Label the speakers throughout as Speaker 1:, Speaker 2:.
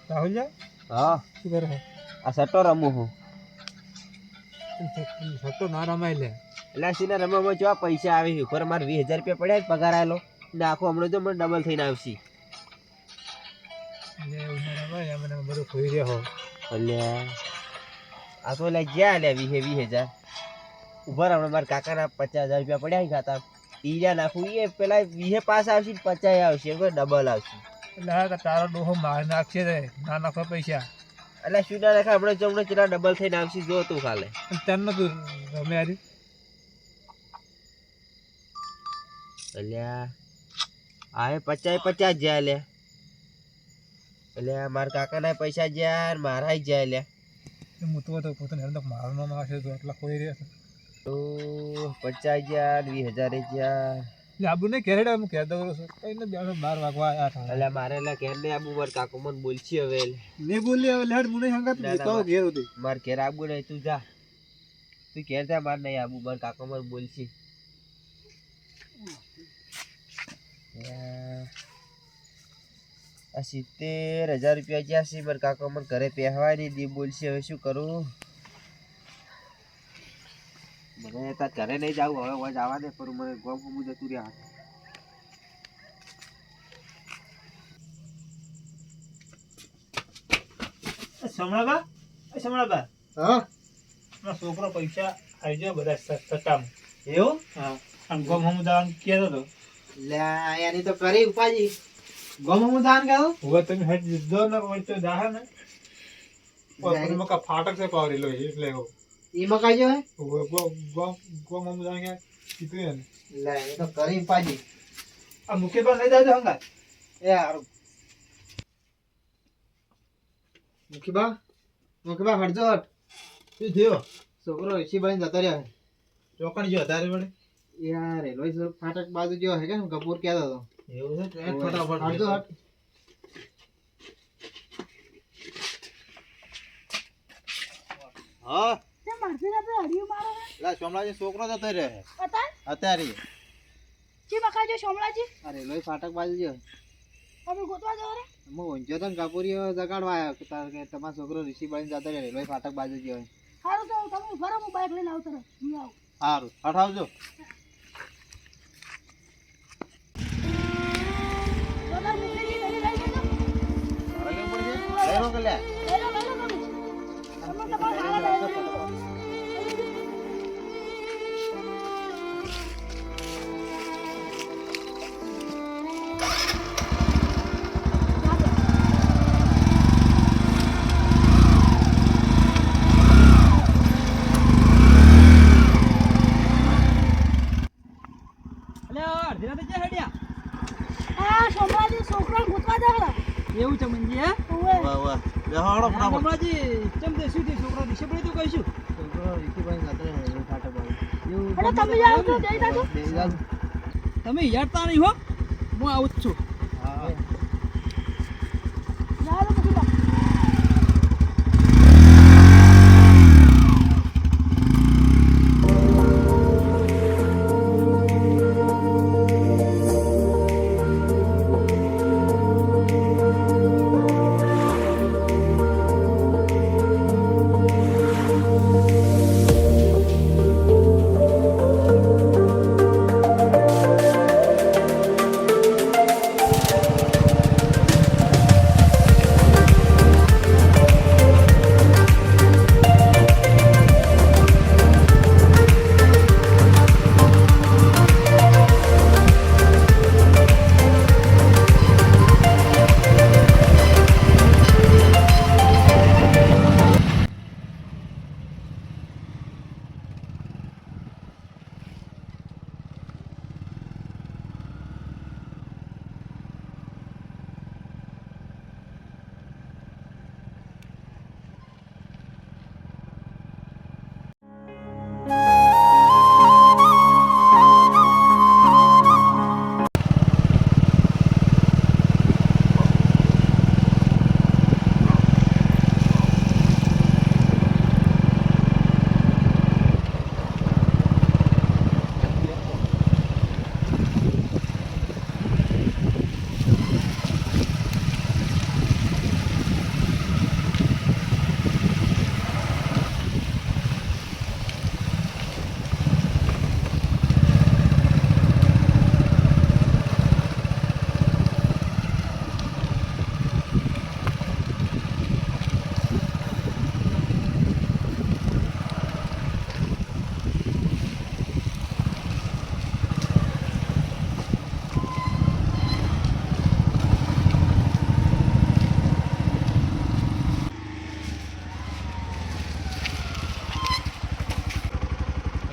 Speaker 1: રાહુલ જા
Speaker 2: હા
Speaker 1: શું કરે
Speaker 2: આ સટ્ટો રમું હું
Speaker 1: સટ્ટો ના રમાય લે
Speaker 2: એટલે સીના રમવામાં જો પૈસા આવે છે ઉપર મારે 20,000 રૂપિયા પડ્યા પગાર આવેલો ને આખો હમણાં જો મને ડબલ થઈને આવશે
Speaker 1: એટલે ઉના રમાય મને બધું ખોઈ રહ્યો હો
Speaker 2: એટલે આ તો લે જ્યાં લે 20,000 ઉપર હમણાં મારા કાકાના 50,000 રૂપિયા પડ્યા છે ખાતા ઈજા નાખું એ પેલા 20 પાસ આવશે 50 આવશે ડબલ આવશે
Speaker 1: એટલે હા તારો ડોહો માર નાખશે રે ના નાખો પૈસા
Speaker 2: એટલે શું ના નાખે હમણાં જમણે કેટલા ડબલ થઈને આવશે જો તું ખાલે
Speaker 1: તને તું રમે હારી
Speaker 2: અલ્યા આ 50 જાય લે એટલે મારા કાકાના પૈસા જાય મારા જાય લે
Speaker 1: હું તો પોતાને હેર મારવાનો નાખે તો એટલા ખોઈ રહ્યા છે
Speaker 2: તો 50,000 20,000 ગયા
Speaker 1: એટલે આબુ ને કેરેડા હું કહેતો કરું છું કઈ ને 12 વાગવા આયા
Speaker 2: એટલે મારે એટલે ઘેર ને આબુ માર કાકો મને બોલછી હવે
Speaker 1: ને બોલી હવે લેડ મુને હંગાત તો ઘેર હતી
Speaker 2: માર ઘેર આબુ નહીં તું જા તું ઘેર જા માર નહીં આબુ માર કાકો મને બોલછી આ 70,000 રૂપિયા જ્યાં છે મારા કાકા મને ઘરે પહેરવા નહીં દી બોલશે હવે શું કરું મને તાર ઘરે નહીં જાવ હવે હું જવા દે પણ મને ગમ હું જતું રહ્યા
Speaker 1: સમળાબા હા છોકરો પૈસા આવી જાય બધા સટ્ટામાં
Speaker 2: એવું
Speaker 1: હા અને ગમ હમ દાન કહેતો હતો
Speaker 2: લે યાની તો કરી ઉપાજી ગમ હું દાન કહું
Speaker 1: હવે તમે હેડ દીધો ને હોય તો જાહે ને પણ મકા ફાટક છે પાવરેલો એટલે હો
Speaker 2: ઈ મકાઈ જો હે
Speaker 1: ગમ હમ દાન કે કીધું ને
Speaker 2: લે એ તો કરી ઉપાજી
Speaker 1: આ મુકે પર લઈ જાજો હંગા
Speaker 2: એ યાર મુખીબા હટજો હટ
Speaker 1: શું થયો
Speaker 2: છોકરો ઋષિ બની જતો રહ્યો
Speaker 1: ચોકણ જો તારે વડે
Speaker 2: યાર રેલવે ફાટક બાજુ જો હે કે કપૂર કહેતો હતો
Speaker 1: એવું છે ફટાફટ
Speaker 2: હટજો હટ હા
Speaker 3: તે મારથી રાતે હડિયું મારો હે
Speaker 2: લા સોમલાજી છોકરો જતો રહ્યો અત્યારે
Speaker 3: જી બકાજો સોમલાજી
Speaker 2: આ રેલવે ફાટક બાજુ જો
Speaker 3: અમે ગોતવા જાવ રે
Speaker 2: હું ઊંઝો તો કપૂરીઓ જગાડવા આવ્યો કે તમારો છોકરો ઋષિ બની જતો રહ્યો રેલવે ફાટક બાજુ જો
Speaker 3: સારું તો તમે ફરો હું બાઈક લઈને આવતો રહું હું આવું
Speaker 2: સારું હટાવજો
Speaker 3: દાદા મુકેજી લઈ લેજો
Speaker 2: લઈ લો કે લે
Speaker 3: લઈ લો તમે તમારા હારા લઈ લો સોમલાજી છોકરા ગોતવા જાવ
Speaker 1: એવું છે મંજી હે
Speaker 2: વાહ વાહ બેહાડો ફટાફટ
Speaker 1: સોમલાજી ચમ દે શું થયું છોકરા દિશે પડી તો કહીશું
Speaker 2: છોકરો ઋષિ બની જતો રહ્યો રેલવે ફાટક બાજુ
Speaker 1: એવું
Speaker 3: એટલે તમે જાવ તો જઈ જાજો
Speaker 1: તમે યારતા નહીં હો હું આવું જ છું
Speaker 2: હા
Speaker 3: જાવ તો પછી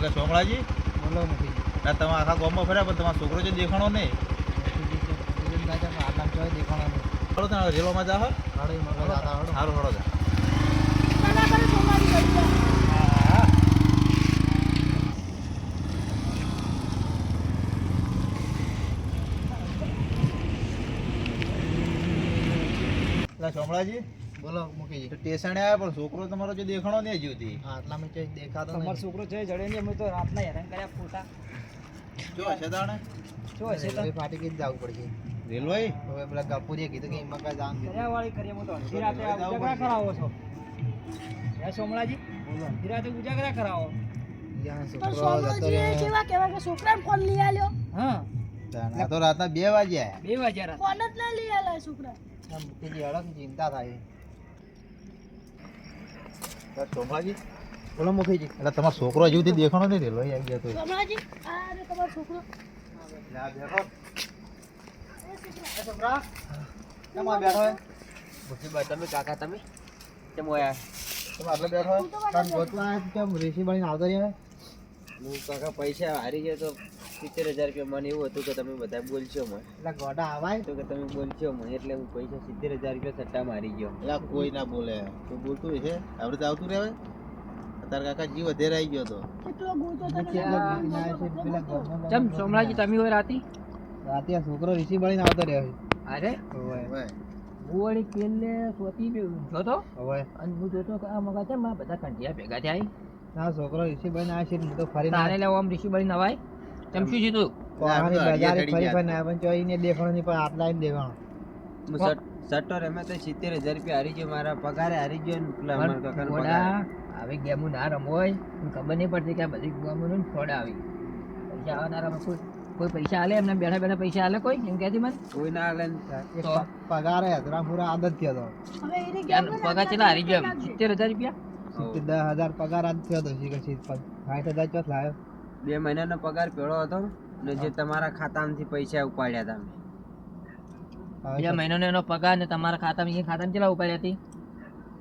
Speaker 4: એટલે સોમળાજી
Speaker 1: બોલો નથી
Speaker 4: ના તમે આખા ગામમાં ફર્યા પણ તમારો છોકરો જે દેખાણો નહીં
Speaker 1: આટલા ચોય દેખાણો નહીં
Speaker 4: હળો તમે રેલવામાં જાઓ
Speaker 1: હાડો મગજ આતા હાડો
Speaker 4: સારું હળો જા
Speaker 3: ના કરે સોમવારી કરી દે.
Speaker 4: એટલે સોમળાજી
Speaker 1: બોલો મૂકીજી
Speaker 4: સ્ટેશને આવ્યા પણ છોકરો તમારો જે દેખાણો નહીં હજુ સુધી
Speaker 1: આટલામાં ચોય દેખાતો
Speaker 5: તમારો
Speaker 1: નહીં
Speaker 5: છોકરો છે જડે નહીં અમે તો રાતના હેરાન કર્યા ખોટા
Speaker 4: જો હશે તાણે
Speaker 5: શું હશે તો
Speaker 1: રેલવે ફાટી ગઈ જવું પડશે
Speaker 4: રેલવે
Speaker 1: હવે પેલા ગપુરીએ કીધું કે એમાં કાંઈ જાણ
Speaker 5: કર્યા વાળી કરીએ હું તો અડધી રાતે આ ઉજાગરા કરાવો છો હે સોમલાજી અડધી રાતે ઉજાગરા કરાવો
Speaker 1: ત્યાં
Speaker 3: પણ
Speaker 1: છોકરો જતો
Speaker 3: સોમવારીએ
Speaker 1: રહ્યો
Speaker 3: કેવા કહેવાય કે છોકરાને ફોન લઈ આલ્યો.
Speaker 5: હા
Speaker 4: આ તો રાતના 2 વાગ્યા
Speaker 5: 2 વાગ્યા રાત
Speaker 3: ફોન જ ના લઈ આલ્યા છોકરા.
Speaker 1: આ મૂકીજી હળક ચિંતા થાય
Speaker 4: સોમળાજી
Speaker 1: બોલો મૂકીજી
Speaker 4: એટલે તમારો છોકરો હજુ સુધી દેખાણો નહીં રેલવે આવી ગયા તો
Speaker 3: સોમવાજી આ રે તમારો છોકરો.
Speaker 1: છોકરા કેમ આ બેઠો હે
Speaker 2: મુસીબત તમે કાકા તમે કેમ હોય
Speaker 1: તમે આટલે બેઠો હે કાન ગોતવા આયા કેમ રેસી બનીને આવતો રહ્યો
Speaker 2: હું કાકા પૈસા હારી ગયો તો 70,000 રૂપિયા મને એવું હતું કે તમે બધા બોલશો મને
Speaker 1: એટલે ગોડા આવાય
Speaker 2: તો કે તમે બોલશો મને એટલે હું પૈસા 70,000 રૂપિયા સટ્ટામાં હારી ગયો
Speaker 4: એટલે કોઈ ના બોલે તું બોલતું છે આપણે તો આવતું રહેવાય તાર કાકા જીવ વધેર આવી ગયો તો
Speaker 3: કેટલો ગોતો તને.
Speaker 5: ચમ સોમલાજી તમે હોય રાતી
Speaker 1: રાતે આ છોકરો ઋષિ બનીને આવતો રહ્યો
Speaker 5: અરે
Speaker 1: હવે
Speaker 4: હવે
Speaker 5: હું વળી પેલે સોતી જોતો
Speaker 1: હવે
Speaker 5: અને હું જોતો કે આ મગા છે માં બધા કંઠિયા ભેગા થાય
Speaker 1: ના છોકરો ઋષિ બનીને આવે છે હું તો ફરીને
Speaker 5: તારે લેવો આમ ઋષિ બળી નવાય ચમ શું સીધું
Speaker 1: કોહાની
Speaker 4: આપણે
Speaker 1: બજારે
Speaker 4: ચડી
Speaker 1: ફરી
Speaker 4: ગયા
Speaker 1: ફરીને આવ્યા પણ ચોઈને દેખાણો નહીં પણ આટલા આઈને દેખાણો
Speaker 2: હું સટ્ટો રમે તો 70,000 રૂપિયા હારી ગયો મારા પગારે હારી ગયો ને પેલા મારા કાકાનો પગાર
Speaker 5: ઘોડા આવી ગેમો ના રમોય મને ખબર નહીં પડતી કે આ બધી ગેમોનું ફ્રોડ આવી પૈસા આવનારા કોઈ પૈસા આલે એમને બેઠા બેઠા પૈસા આલે કોઈ એમ કહેતી મને
Speaker 2: કોઈ ના હાલે ને.
Speaker 1: એક
Speaker 5: તો?
Speaker 1: પગાર હે પૂરા આદત થયો તો
Speaker 3: હવે એને
Speaker 5: યાર,
Speaker 3: ગેમ
Speaker 5: પગાર ચેલા હારી ગયો 70,000 રૂપિયા
Speaker 2: હોવ.
Speaker 1: 10,000 પગાર આજ થયો તો શીખર 60,000 ચોથ લાવ્યો
Speaker 2: 2 મહિનાનો પગાર પેલો હતો ને જે તમારા ખાતામાંથી પૈસા ઉપાડ્યા તમે
Speaker 1: હવે
Speaker 5: 2 મહિનાનો એનો પગાર ને તમારા ખાતામાં એ ખાતામાં ચેલા ઉપાડી હતી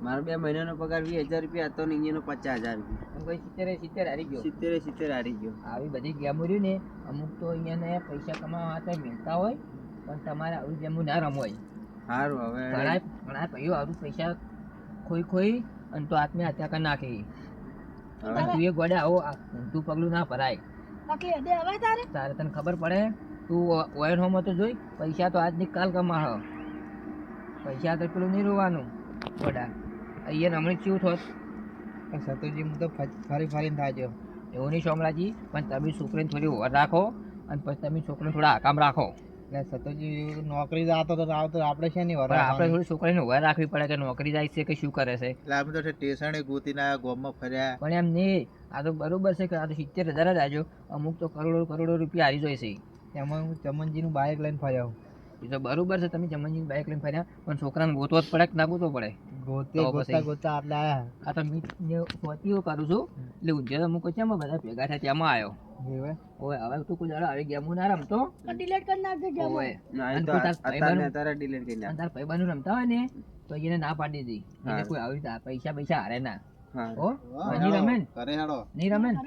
Speaker 2: મારો 2 મહિનાનો પગાર 20,000 રૂપિયા હતો ને અહીંયાનો 50,000 રૂપિયા
Speaker 5: એમ કોઈ 70 હારી ગયો
Speaker 2: 70 હારી ગયો
Speaker 5: આવી બધી ગેમો રહ્યું ને અમુક તો અહીંયા પૈસા કમાવા માટે મિલતા હોય પણ તમારે આવી ગેમો ના રમવાય
Speaker 2: સારું હવે
Speaker 5: ઘણા ભાઈઓ આવું પૈસા ખોઈ અને તો આત્મહત્યા કરી નાખી અને તું એ ગોડે આવો તું પગલું ના ભરાય
Speaker 3: બાકી હદે હવે તારે
Speaker 5: તારે તને ખબર પડે તું ઓયર હોમ તો જોઈ પૈસા તો આજની કાલ કમાહ પૈસા તો પેલું નહીં રોવાનું ગોડા અહીંયા રમણી કેવું થોત
Speaker 1: સતુજી હું તો ફરી ફરીને થાજો
Speaker 5: એવું નહીં સોમલાજી પણ તમે છોકરીને થોડી ઓર રાખો અને પછી તમે છોકરીને થોડા આકામ રાખો
Speaker 1: એટલે સતુજી નોકરી આવતો તો આપણે છે નહીં
Speaker 5: પણ આપણે થોડી છોકરીને ઓર રાખવી પડે કે નોકરી જાય છે કે શું કરે છે
Speaker 4: એટલે આપણે તો સ્ટેશને ગોતીને આવ્યા ગામમાં ફર્યા
Speaker 5: પણ એમ નહીં આ તો બરોબર છે કે આ તો 70,000 જ આજો અમુક તો કરોડો રૂપિયા હારી જાય છે
Speaker 1: એમાં હું ચમનજીનું બાઇક લઈને ફર્યો
Speaker 5: એ તો બરોબર છે તમે જમણની બાઇક લઈને ફર્યા પણ છોકરાને ગોતવો જ પડે કે ના ગોતવો પડે
Speaker 1: ગોતે
Speaker 5: તો
Speaker 1: ગોતા
Speaker 5: પછી?
Speaker 1: ગોતા આટલે આયા
Speaker 5: આ તો મીટને સોતીઓ કરું છું એટલે ઊંઝે તો મૂકો છે બધા ભેગા થયા ત્યાંમાં આવ્યો
Speaker 1: હવે
Speaker 5: ઓય હવે તું કોઈ દાડો આવી ગેમો ના રમતો
Speaker 3: ડિલીટ કરી નાખજે ગેમ.
Speaker 5: ઓય
Speaker 2: ના એ
Speaker 5: અને
Speaker 2: તો
Speaker 5: તું તાર ભાઈબંધ-
Speaker 2: અત્યારે ડિલીટ કરી નાખ
Speaker 5: અને તાર ભાઈબંધનું રમતા હોય ને તો એને ના પાડી દી એને
Speaker 2: હારું.
Speaker 5: કોઈ આવી રીતે પૈસા હારે ના
Speaker 2: હા
Speaker 5: હો નહીં રમે ને
Speaker 4: કરે હેડો
Speaker 5: નહીં રમે ને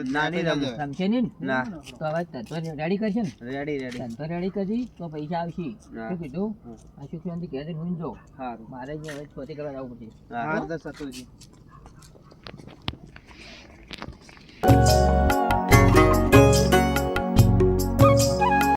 Speaker 2: ના નહીં રમવું.
Speaker 5: રમશે નહીં ને?
Speaker 2: ના
Speaker 5: તો હવે તને રેડી કરશે ને
Speaker 2: રેડી
Speaker 5: તને તો રેડી કરજી તો પૈસા આવશે
Speaker 2: હા.
Speaker 5: શું કીધું
Speaker 2: હા.
Speaker 5: આ શુક્રાંતિ કહેજે હું જો
Speaker 2: સારું
Speaker 5: મારે જ હવે છોતી કરવા જવું પડશે
Speaker 2: હા
Speaker 1: હાર તો સતુજી